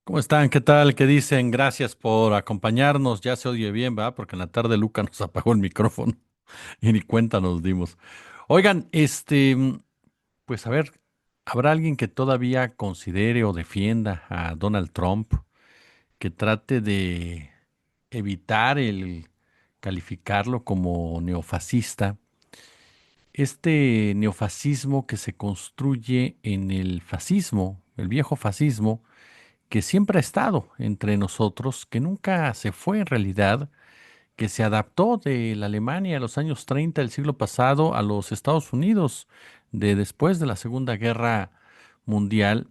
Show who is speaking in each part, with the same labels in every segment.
Speaker 1: ¿Cómo están? ¿Qué tal? ¿Qué dicen? Gracias por acompañarnos. Ya se oye bien, ¿verdad? Porque en la tarde Luca nos apagó el micrófono y ni cuenta nos dimos. Oigan, pues a ver, ¿habrá alguien que todavía considere o defienda a Donald Trump, que trate de evitar el calificarlo como neofascista? Este neofascismo que se construye en el fascismo, el viejo fascismo, que siempre ha estado entre nosotros, que nunca se fue en realidad, que se adaptó de la Alemania de los años 30 del siglo pasado a los Estados Unidos de después de la Segunda Guerra Mundial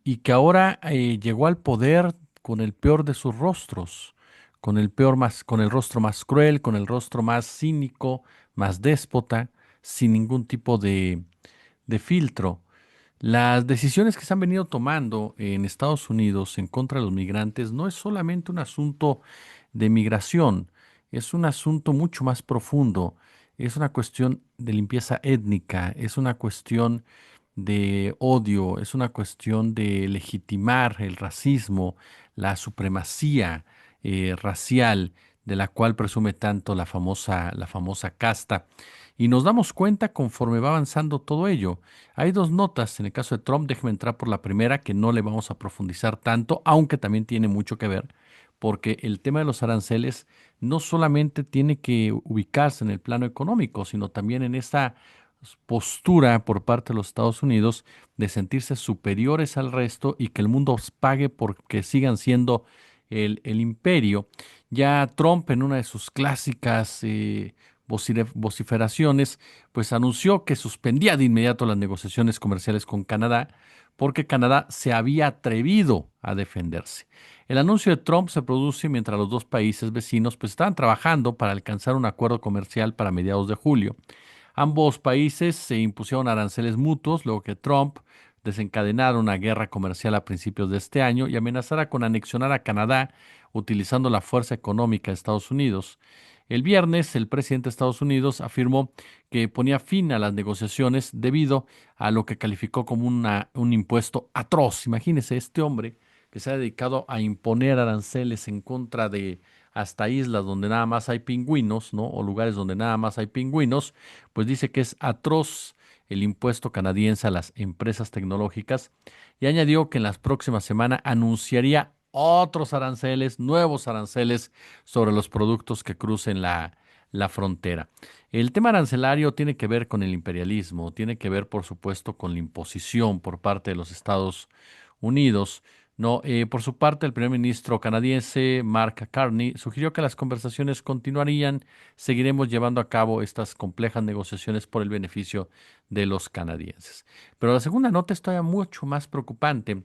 Speaker 1: y que ahora llegó al poder con el peor de sus rostros, con el rostro más cruel, con el rostro más cínico, más déspota, sin ningún tipo de filtro. Las decisiones que se han venido tomando en Estados Unidos en contra de los migrantes no es solamente un asunto de migración, es un asunto mucho más profundo, es una cuestión de limpieza étnica, es una cuestión de odio, es una cuestión de legitimar el racismo, la supremacía racial de la cual presume tanto la famosa casta. Y nos damos cuenta conforme va avanzando todo ello. Hay dos notas en el caso de Trump, déjeme entrar por la primera, que no le vamos a profundizar tanto, aunque también tiene mucho que ver, porque el tema de los aranceles no solamente tiene que ubicarse en el plano económico, sino también en esta postura por parte de los Estados Unidos de sentirse superiores al resto y que el mundo os pague porque sigan siendo el imperio. Ya Trump en una de sus clásicas vociferaciones, pues anunció que suspendía de inmediato las negociaciones comerciales con Canadá porque Canadá se había atrevido a defenderse. El anuncio de Trump se produce mientras los dos países vecinos pues estaban trabajando para alcanzar un acuerdo comercial para mediados de julio. Ambos países se impusieron aranceles mutuos, luego que Trump desencadenara una guerra comercial a principios de este año y amenazara con anexionar a Canadá utilizando la fuerza económica de Estados Unidos. El viernes, el presidente de Estados Unidos afirmó que ponía fin a las negociaciones debido a lo que calificó como un impuesto atroz. Imagínese este hombre que se ha dedicado a imponer aranceles en contra de hasta islas donde nada más hay pingüinos, ¿no? O lugares donde nada más hay pingüinos, pues dice que es atroz el impuesto canadiense a las empresas tecnológicas y añadió que en las próximas semanas anunciaría otros aranceles, nuevos aranceles sobre los productos que crucen la frontera. El tema arancelario tiene que ver con el imperialismo, tiene que ver, por supuesto, con la imposición por parte de los Estados Unidos. No, por su parte, el primer ministro canadiense Mark Carney sugirió que las conversaciones continuarían. Seguiremos llevando a cabo estas complejas negociaciones por el beneficio de los canadienses. Pero la segunda nota es todavía mucho más preocupante.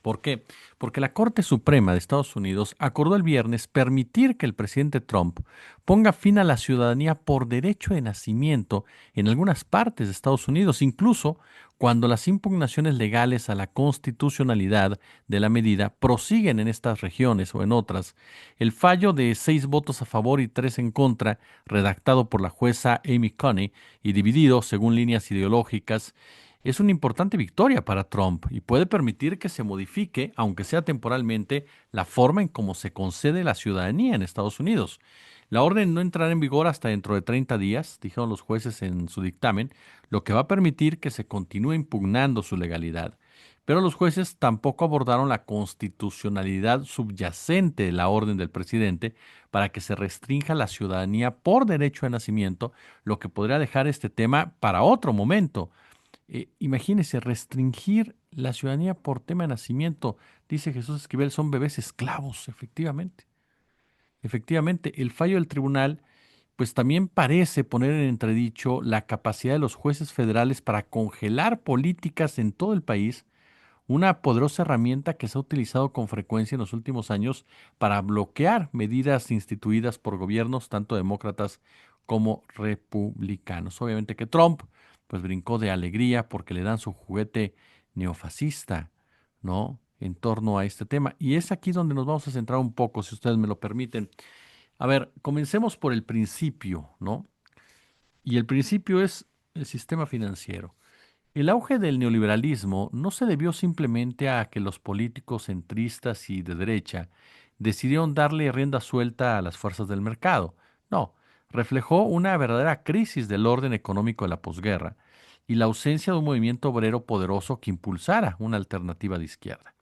Speaker 1: ¿Por qué? Porque la Corte Suprema de Estados Unidos acordó el viernes permitir que el presidente Trump ponga fin a la ciudadanía por derecho de nacimiento en algunas partes de Estados Unidos, incluso cuando las impugnaciones legales a la constitucionalidad de la medida prosiguen en estas regiones o en otras. El fallo de 6 votos a favor y 3 en contra, redactado por la jueza Amy Coney y dividido según líneas ideológicas, es una importante victoria para Trump y puede permitir que se modifique, aunque sea temporalmente, la forma en cómo se concede la ciudadanía en Estados Unidos. La orden no entrará en vigor hasta dentro de 30 días, dijeron los jueces en su dictamen, lo que va a permitir que se continúe impugnando su legalidad. Pero los jueces tampoco abordaron la constitucionalidad subyacente de la orden del presidente para que se restrinja la ciudadanía por derecho de nacimiento, lo que podría dejar este tema para otro momento. Imagínese, restringir la ciudadanía por tema de nacimiento, dice Jesús Esquivel, son bebés esclavos, efectivamente. Efectivamente, el fallo del tribunal, pues también parece poner en entredicho la capacidad de los jueces federales para congelar políticas en todo el país, una poderosa herramienta que se ha utilizado con frecuencia en los últimos años para bloquear medidas instituidas por gobiernos tanto demócratas como republicanos. Obviamente que Trump pues brincó de alegría porque le dan su juguete neofascista, ¿no? En torno a este tema. Y es aquí donde nos vamos a centrar un poco, si ustedes me lo permiten. A ver, comencemos por el principio, ¿no? Y el principio es el sistema financiero. El auge del neoliberalismo no se debió simplemente a que los políticos centristas y de derecha decidieron darle rienda suelta a las fuerzas del mercado. No, reflejó una verdadera crisis del orden económico de la posguerra y la ausencia de un movimiento obrero poderoso que impulsara una alternativa de izquierda.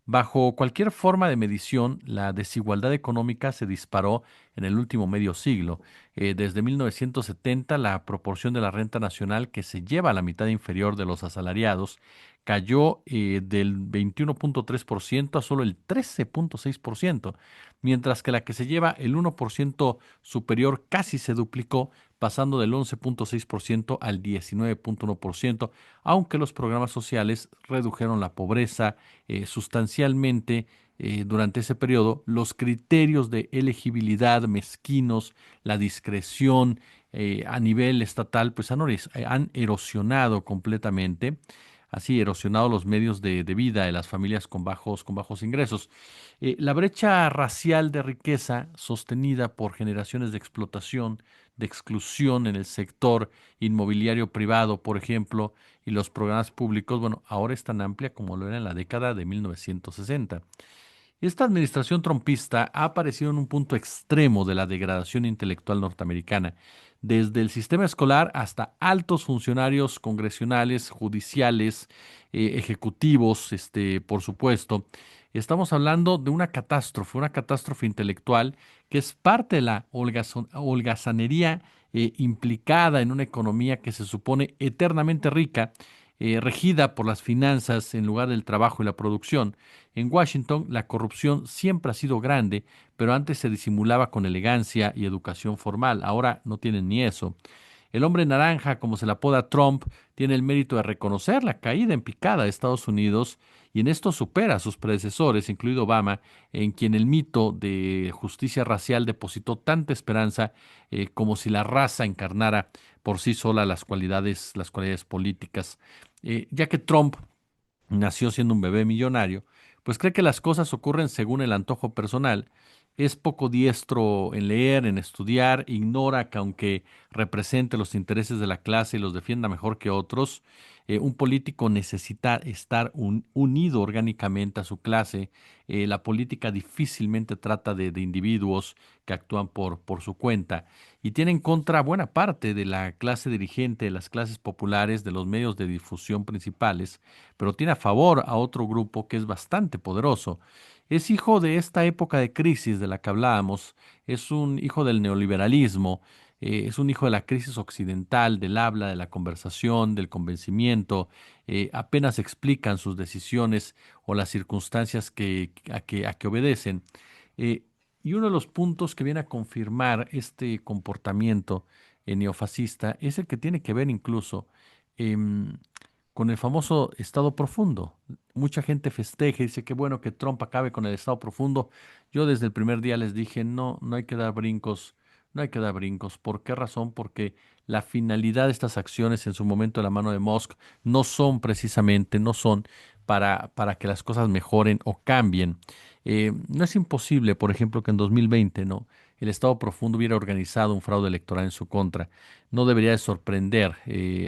Speaker 1: Bajo cualquier forma de medición, la desigualdad económica se disparó en el último medio siglo. Desde 1970, la proporción de la renta nacional que se lleva a la mitad inferior de los asalariados cayó del 21,3% a solo el 13,6%, mientras que la que se lleva el 1% superior casi se duplicó, pasando del 11,6% al 19,1%, aunque los programas sociales redujeron la pobreza sustancialmente durante ese periodo. Los criterios de elegibilidad mezquinos, la discreción a nivel estatal, pues han erosionado completamente, así erosionado los medios de vida de las familias con bajos ingresos. La brecha racial de riqueza sostenida por generaciones de explotación, de exclusión en el sector inmobiliario privado, por ejemplo, y los programas públicos, bueno, ahora es tan amplia como lo era en la década de 1960. Esta administración trompista ha aparecido en un punto extremo de la degradación intelectual norteamericana, desde el sistema escolar hasta altos funcionarios congresionales, judiciales, ejecutivos, por supuesto. Estamos hablando de una catástrofe intelectual que es parte de la holgazanería implicada en una economía que se supone eternamente rica, regida por las finanzas en lugar del trabajo y la producción. En Washington, la corrupción siempre ha sido grande, pero antes se disimulaba con elegancia y educación formal. Ahora no tienen ni eso. El hombre naranja, como se le apoda Trump, tiene el mérito de reconocer la caída en picada de Estados Unidos y en esto supera a sus predecesores, incluido Obama, en quien el mito de justicia racial depositó tanta esperanza como si la raza encarnara por sí sola las cualidades políticas. Ya que Trump nació siendo un bebé millonario, pues cree que las cosas ocurren según el antojo personal. Es poco diestro en leer, en estudiar, ignora que aunque represente los intereses de la clase y los defienda mejor que otros, un político necesita estar unido orgánicamente a su clase. La política difícilmente trata de individuos que actúan por su cuenta y tiene en contra buena parte de la clase dirigente, de las clases populares, de los medios de difusión principales, pero tiene a favor a otro grupo que es bastante poderoso. Es hijo de esta época de crisis de la que hablábamos, es un hijo del neoliberalismo, es un hijo de la crisis occidental, del habla, de la conversación, del convencimiento, apenas explican sus decisiones o las circunstancias a que obedecen. Eh, y uno de los puntos que viene a confirmar este comportamiento neofascista es el que tiene que ver incluso em, con el famoso Estado profundo. Mucha gente festeja y dice que bueno que Trump acabe con el Estado profundo. Yo desde el primer día les dije, no, no hay que dar brincos, no hay que dar brincos. ¿Por qué razón? Porque la finalidad de estas acciones en su momento de la mano de Musk no son precisamente, no son para que las cosas mejoren o cambien. No es imposible, por ejemplo, que en 2020, ¿no? El Estado profundo hubiera organizado un fraude electoral en su contra. No debería de sorprender,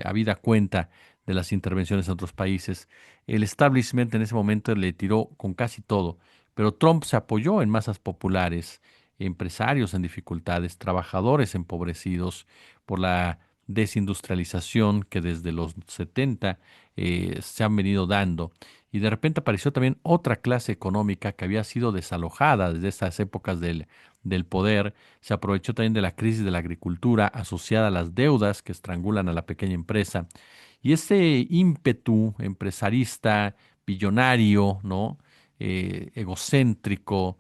Speaker 1: habida cuenta de las intervenciones en otros países. El establishment en ese momento le tiró con casi todo, pero Trump se apoyó en masas populares, empresarios en dificultades, trabajadores empobrecidos por la desindustrialización que desde los 70 se han venido dando. Y de repente apareció también otra clase económica que había sido desalojada desde esas épocas del poder. Se aprovechó también de la crisis de la agricultura asociada a las deudas que estrangulan a la pequeña empresa. Y ese ímpetu empresarista, billonario, ¿no? Egocéntrico,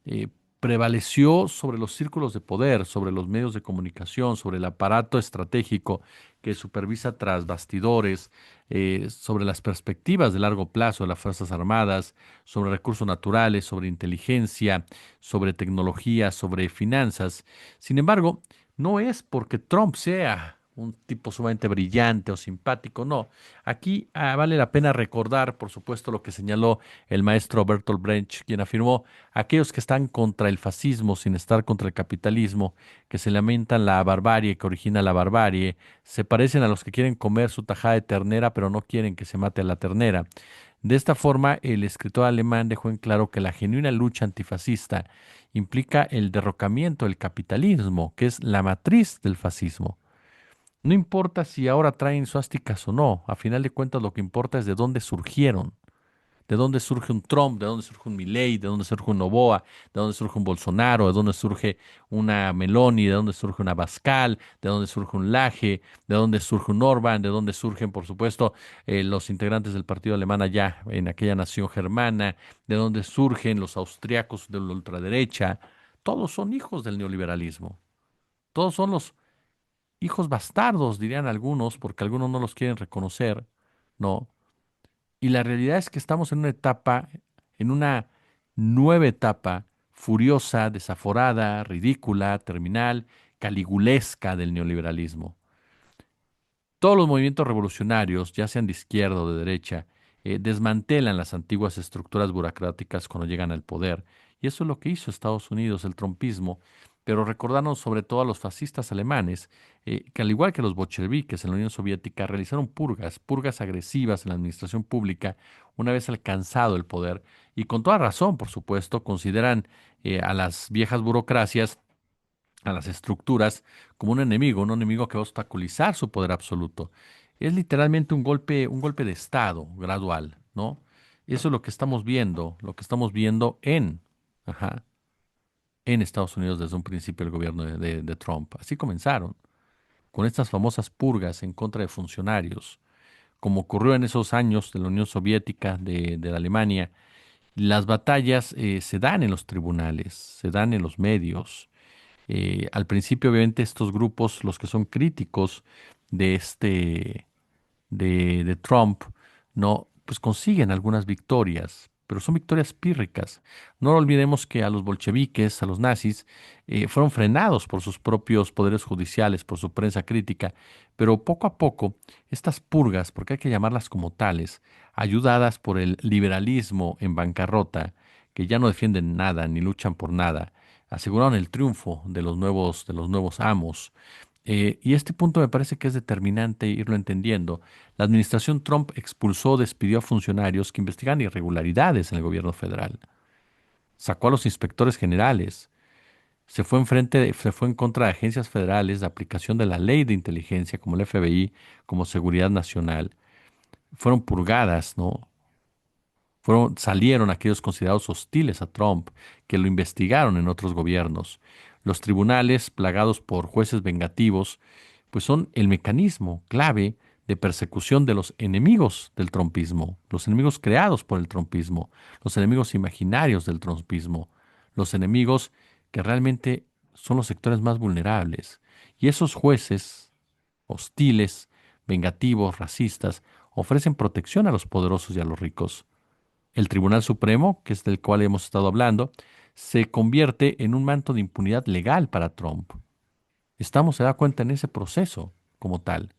Speaker 1: eh, prevaleció sobre los círculos de poder, sobre los medios de comunicación, sobre el aparato estratégico que supervisa tras bastidores, sobre las perspectivas de largo plazo de las Fuerzas Armadas, sobre recursos naturales, sobre inteligencia, sobre tecnología, sobre finanzas. Sin embargo, no es porque Trump sea un tipo sumamente brillante o simpático, no. Aquí vale la pena recordar, por supuesto, lo que señaló el maestro Bertolt Brecht, quien afirmó, aquellos que están contra el fascismo sin estar contra el capitalismo, que se lamentan la barbarie que origina la barbarie, se parecen a los que quieren comer su tajada de ternera, pero no quieren que se mate a la ternera. De esta forma, el escritor alemán dejó en claro que la genuina lucha antifascista implica el derrocamiento del capitalismo, que es la matriz del fascismo. No importa si ahora traen suásticas o no, a final de cuentas lo que importa es de dónde surgieron, de dónde surge un Trump, de dónde surge un Milei, de dónde surge un Noboa, de dónde surge un Bolsonaro, de dónde surge una Meloni, de dónde surge una Bascal, de dónde surge un Laje, de dónde surge un Orban, de dónde surgen, por supuesto, los integrantes del partido alemán allá en aquella nación germana, de dónde surgen los austriacos de la ultraderecha. Todos son hijos del neoliberalismo. Todos son los hijos bastardos, dirían algunos, porque algunos no los quieren reconocer, ¿no? Y la realidad es que estamos en una etapa, en una nueva etapa furiosa, desaforada, ridícula, terminal, caligulesca del neoliberalismo. Todos los movimientos revolucionarios, ya sean de izquierda o de derecha, desmantelan las antiguas estructuras burocráticas cuando llegan al poder. Y eso es lo que hizo Estados Unidos, el trompismo. Pero recordaron sobre todo a los fascistas alemanes, que al igual que los bolcheviques en la Unión Soviética, realizaron purgas, purgas agresivas en la administración pública una vez alcanzado el poder. Y con toda razón, por supuesto, consideran a las viejas burocracias, a las estructuras como un enemigo que va a obstaculizar su poder absoluto. Es literalmente un golpe de Estado gradual, ¿no? Eso es lo que estamos viendo ajá, en Estados Unidos desde un principio el gobierno de Trump. Así comenzaron, con estas famosas purgas en contra de funcionarios, como ocurrió en esos años de la Unión Soviética, de la Alemania. Las batallas se dan en los tribunales, se dan en los medios. Al principio, obviamente, estos grupos, los que son críticos de de Trump, no, pues consiguen algunas victorias, pero son victorias pírricas. No olvidemos que a los bolcheviques, a los nazis, fueron frenados por sus propios poderes judiciales, por su prensa crítica, pero poco a poco, estas purgas, porque hay que llamarlas como tales, ayudadas por el liberalismo en bancarrota, que ya no defienden nada ni luchan por nada, aseguraron el triunfo de los nuevos amos. Y este punto me parece que es determinante irlo entendiendo. La administración Trump expulsó o despidió a funcionarios que investigan irregularidades en el gobierno federal. Sacó a los inspectores generales. Se fue en contra de agencias federales de aplicación de la ley de inteligencia, como el FBI, como Seguridad Nacional. Fueron purgadas, ¿no? Salieron aquellos considerados hostiles a Trump, que lo investigaron en otros gobiernos. Los tribunales, plagados por jueces vengativos, pues son el mecanismo clave de persecución de los enemigos del trumpismo, los enemigos creados por el trumpismo, los enemigos imaginarios del trumpismo, los enemigos que realmente son los sectores más vulnerables. Y esos jueces hostiles, vengativos, racistas, ofrecen protección a los poderosos y a los ricos. El Tribunal Supremo, que es del cual hemos estado hablando, se convierte en un manto de impunidad legal para Trump. Estamos, se da cuenta, en ese proceso como tal.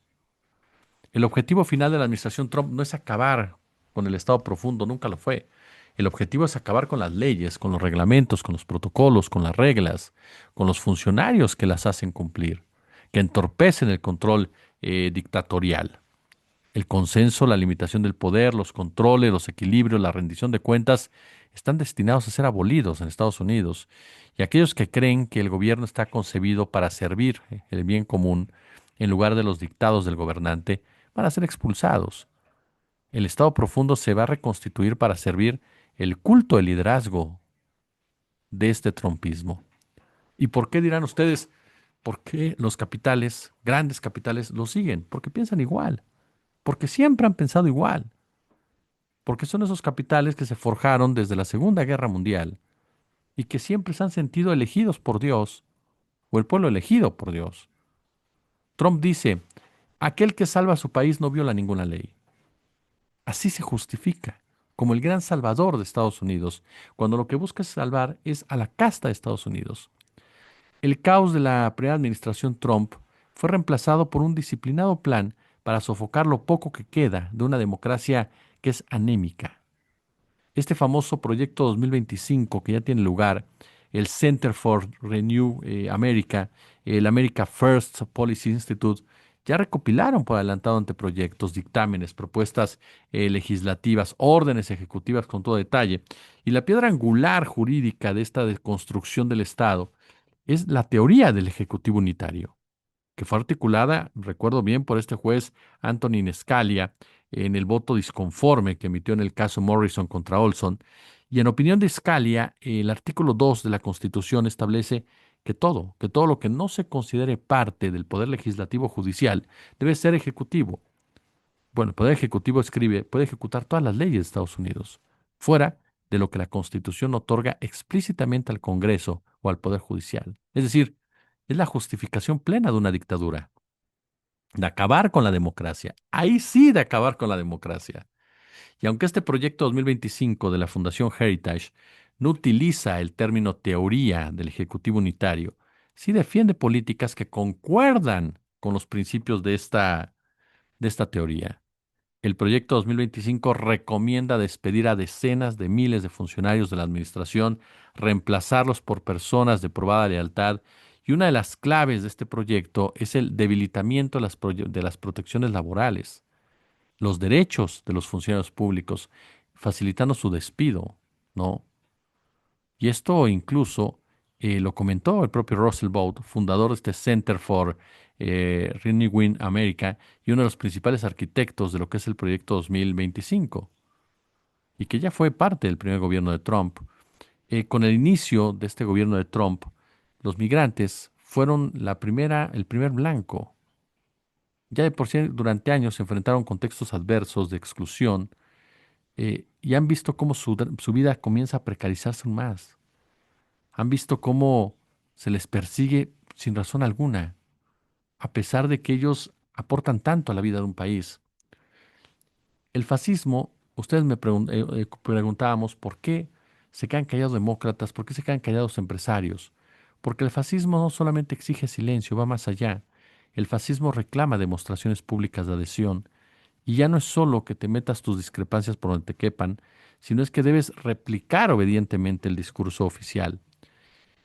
Speaker 1: El objetivo final de la administración Trump no es acabar con el Estado profundo, nunca lo fue. El objetivo es acabar con las leyes, con los reglamentos, con los protocolos, con las reglas, con los funcionarios que las hacen cumplir, que entorpecen el control dictatorial. El consenso, la limitación del poder, los controles, los equilibrios, la rendición de cuentas están destinados a ser abolidos en Estados Unidos. Y aquellos que creen que el gobierno está concebido para servir el bien común en lugar de los dictados del gobernante van a ser expulsados. El Estado profundo se va a reconstituir para servir el culto del liderazgo de este trumpismo. ¿Y por qué dirán ustedes? ¿Por qué los capitales, grandes capitales, lo siguen? Porque piensan igual, porque siempre han pensado igual. Porque son esos capitales que se forjaron desde la Segunda Guerra Mundial y que siempre se han sentido elegidos por Dios o el pueblo elegido por Dios. Trump dice, aquel que salva a su país no viola ninguna ley. Así se justifica, como el gran salvador de Estados Unidos, cuando lo que busca salvar es a la casta de Estados Unidos. El caos de la primera administración Trump fue reemplazado por un disciplinado plan para sofocar lo poco que queda de una democracia que es anémica. Este famoso proyecto 2025 que ya tiene lugar, el Center for Renew America, el America First Policy Institute, ya recopilaron por adelantado anteproyectos, dictámenes, propuestas legislativas, órdenes ejecutivas con todo detalle. Y la piedra angular jurídica de esta deconstrucción del Estado es la teoría del Ejecutivo Unitario, que fue articulada, recuerdo bien, por este juez Antonin Scalia en el voto disconforme que emitió en el caso Morrison contra Olson. Y en opinión de Scalia, el artículo 2 de la Constitución establece que todo lo que no se considere parte del poder legislativo judicial debe ser ejecutivo. Bueno, el poder ejecutivo escribe, puede ejecutar todas las leyes de Estados Unidos, fuera de lo que la Constitución otorga explícitamente al Congreso o al Poder Judicial. Es decir, es la justificación plena de una dictadura, de acabar con la democracia. Ahí sí, de acabar con la democracia. Y aunque este proyecto 2025 de la Fundación Heritage no utiliza el término teoría del Ejecutivo Unitario, sí defiende políticas que concuerdan con los principios de esta teoría. El proyecto 2025 recomienda despedir a decenas de miles de funcionarios de la administración, reemplazarlos por personas de probada lealtad, y una de las claves de este proyecto es el debilitamiento de las protecciones laborales, los derechos de los funcionarios públicos, facilitando su despido, ¿no? Y esto incluso lo comentó el propio Russell Vought, fundador de este Center for Renewing America y uno de los principales arquitectos de lo que es el proyecto 2025, y que ya fue parte del primer gobierno de Trump. Con el inicio de este gobierno de Trump, los migrantes fueron el primer blanco. Ya de por sí durante años se enfrentaron con contextos adversos de exclusión, y han visto cómo su vida comienza a precarizarse aún más. Han visto cómo se les persigue sin razón alguna, a pesar de que ellos aportan tanto a la vida de un país. El fascismo, ustedes preguntábamos por qué se quedan callados demócratas, por qué se quedan callados empresarios. Porque el fascismo no solamente exige silencio, va más allá. El fascismo reclama demostraciones públicas de adhesión, y ya no es solo que te metas tus discrepancias por donde te quepan, sino es que debes replicar obedientemente el discurso oficial.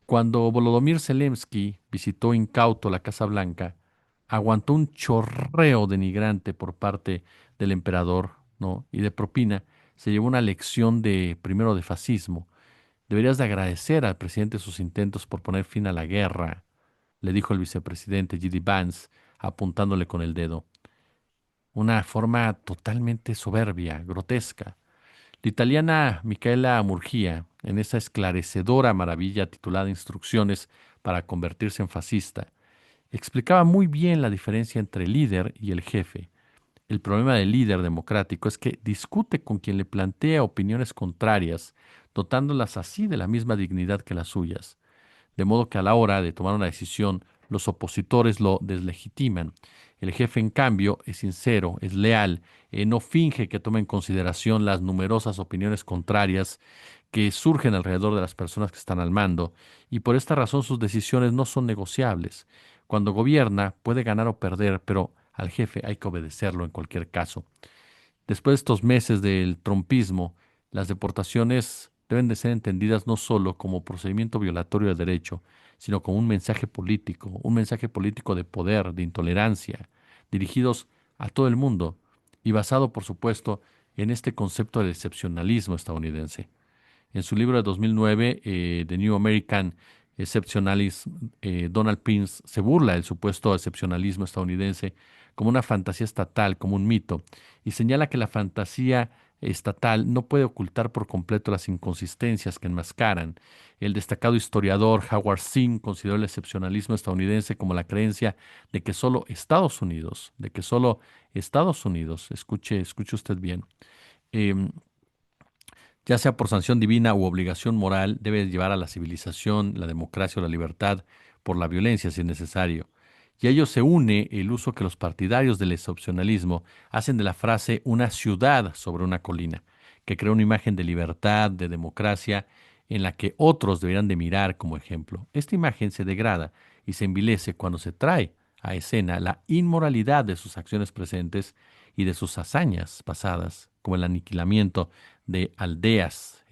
Speaker 1: Cuando Volodymyr Zelensky visitó incauto la Casa Blanca, aguantó un chorreo denigrante por parte del emperador, ¿no? Y de propina, se llevó una lección de, primero, de fascismo. Deberías de agradecer al presidente sus intentos por poner fin a la guerra, le dijo el vicepresidente J.D. Vance, apuntándole con el dedo. Una forma totalmente soberbia, grotesca. La italiana Micaela Murgia, en esa esclarecedora maravilla titulada Instrucciones para convertirse en fascista, explicaba muy bien la diferencia entre el líder y el jefe. El problema del líder democrático es que discute con quien le plantea opiniones contrarias, dotándolas así de la misma dignidad que las suyas. De modo que a la hora de tomar una decisión, los opositores lo deslegitiman. El jefe, en cambio, es sincero, es leal, no finge que toma en consideración las numerosas opiniones contrarias que surgen alrededor de las personas que están al mando, y por esta razón sus decisiones no son negociables. Cuando gobierna, puede ganar o perder, pero al jefe hay que obedecerlo en cualquier caso. Después de estos meses del trumpismo, las deportaciones deben de ser entendidas no solo como procedimiento violatorio de derecho, sino como un mensaje político de poder, de intolerancia, dirigidos a todo el mundo y basado, por supuesto, en este concepto del excepcionalismo estadounidense. En su libro de 2009, The New American Exceptionalism, Donald Prince se burla del supuesto excepcionalismo estadounidense como una fantasía estatal, como un mito, y señala que la fantasía estatal no puede ocultar por completo las inconsistencias que enmascaran. El destacado historiador Howard Zinn consideró el excepcionalismo estadounidense como la creencia de que solo Estados Unidos, escuche usted bien, em, ya sea por sanción divina u obligación moral, debe llevar a la civilización, la democracia o la libertad por la violencia si es necesario. Y a ello se une el uso que los partidarios del excepcionalismo hacen de la frase una ciudad sobre una colina, que crea una imagen de libertad, de democracia, en la que otros deberían de mirar como ejemplo. Esta imagen se degrada y se envilece cuando se trae a escena la inmoralidad de sus acciones presentes y de sus hazañas pasadas, como el aniquilamiento de aldeas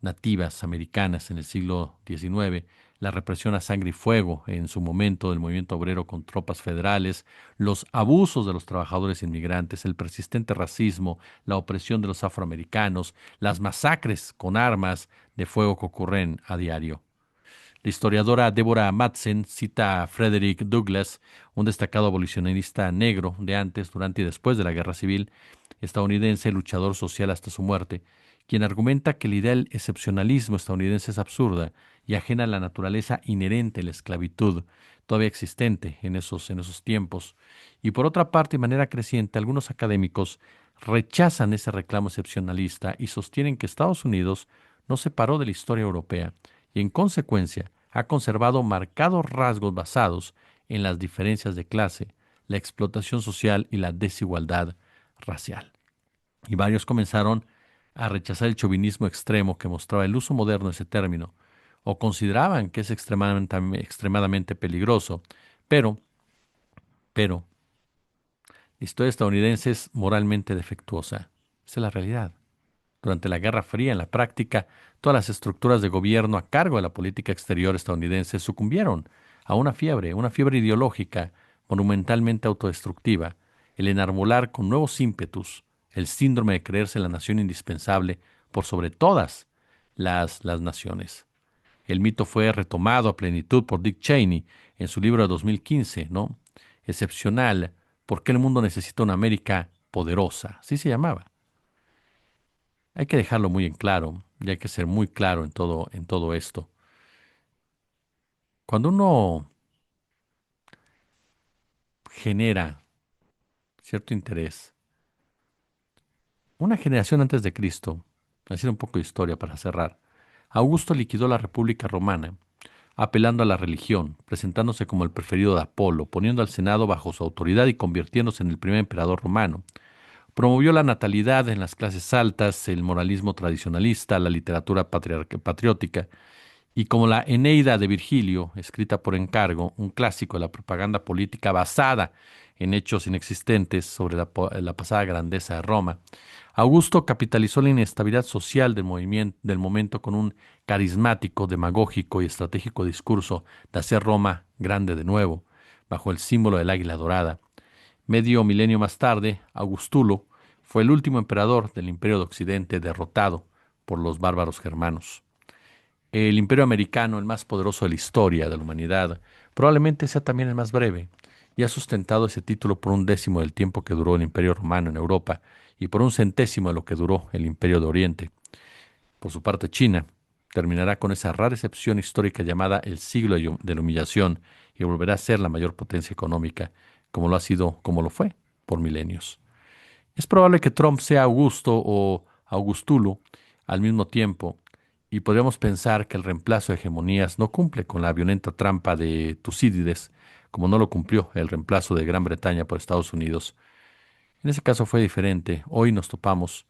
Speaker 1: nativas americanas en el siglo XIX, la represión a sangre y fuego en su momento del movimiento obrero con tropas federales, los abusos de los trabajadores inmigrantes, el persistente racismo, la opresión de los afroamericanos, las masacres con armas de fuego que ocurren a diario. La historiadora Deborah Madsen cita a Frederick Douglass, un destacado abolicionista negro de antes, durante y después de la Guerra Civil estadounidense, luchador social hasta su muerte, quien argumenta que la idea del excepcionalismo estadounidense es absurda y ajena a la naturaleza inherente a la esclavitud todavía existente en esos tiempos. Y por otra parte, de manera creciente, algunos académicos rechazan ese reclamo excepcionalista y sostienen que Estados Unidos no se paró de la historia europea y en consecuencia ha conservado marcados rasgos basados en las diferencias de clase, la explotación social y la desigualdad racial. Y varios comenzaron a rechazar el chauvinismo extremo que mostraba el uso moderno de ese término, o consideraban que es extremadamente peligroso, pero, pero, la historia estadounidense es moralmente defectuosa. Esa es la realidad. Durante la Guerra Fría, en la práctica, todas las estructuras de gobierno a cargo de la política exterior estadounidense sucumbieron a una fiebre ideológica monumentalmente autodestructiva, el enarbolar con nuevos ímpetus el síndrome de creerse la nación indispensable por sobre todas las naciones. El mito fue retomado a plenitud por Dick Cheney en su libro de 2015, ¿no? Excepcional, ¿por qué el mundo necesita una América poderosa? Así se llamaba. Hay que dejarlo muy en claro y hay que ser muy claro en todo esto. Cuando uno genera cierto interés, una generación antes de Cristo, hacer un poco de historia para cerrar, Augusto liquidó la República Romana, apelando a la religión, presentándose como el preferido de Apolo, poniendo al Senado bajo su autoridad y convirtiéndose en el primer emperador romano. Promovió la natalidad en las clases altas, el moralismo tradicionalista, la literatura patriótica. Y como la Eneida de Virgilio, escrita por encargo, un clásico de la propaganda política basada en hechos inexistentes sobre la pasada grandeza de Roma, Augusto capitalizó la inestabilidad social del momento con un carismático, demagógico y estratégico discurso de hacer Roma grande de nuevo, bajo el símbolo del águila dorada. Medio milenio más tarde, Augustulo fue el último emperador del Imperio de Occidente derrotado por los bárbaros germanos. El imperio americano, el más poderoso de la historia de la humanidad, probablemente sea también el más breve, y ha sustentado ese título por un décimo del tiempo que duró el imperio romano en Europa y por un centésimo de lo que duró el imperio de Oriente. Por su parte, China terminará con esa rara excepción histórica llamada el siglo de la humillación y volverá a ser la mayor potencia económica, como lo ha sido, como lo fue por milenios. Es probable que Trump sea Augusto o Augustulo al mismo tiempo, y podríamos pensar que el reemplazo de hegemonías no cumple con la violenta trampa de Tucídides, como no lo cumplió el reemplazo de Gran Bretaña por Estados Unidos. En ese caso fue diferente. Hoy nos topamos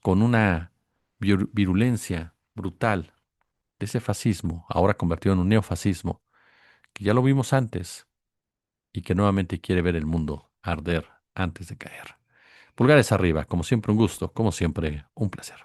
Speaker 1: con una virulencia brutal de ese fascismo, ahora convertido en un neofascismo, que ya lo vimos antes y que nuevamente quiere ver el mundo arder antes de caer. Pulgares arriba, como siempre un gusto, como siempre un placer.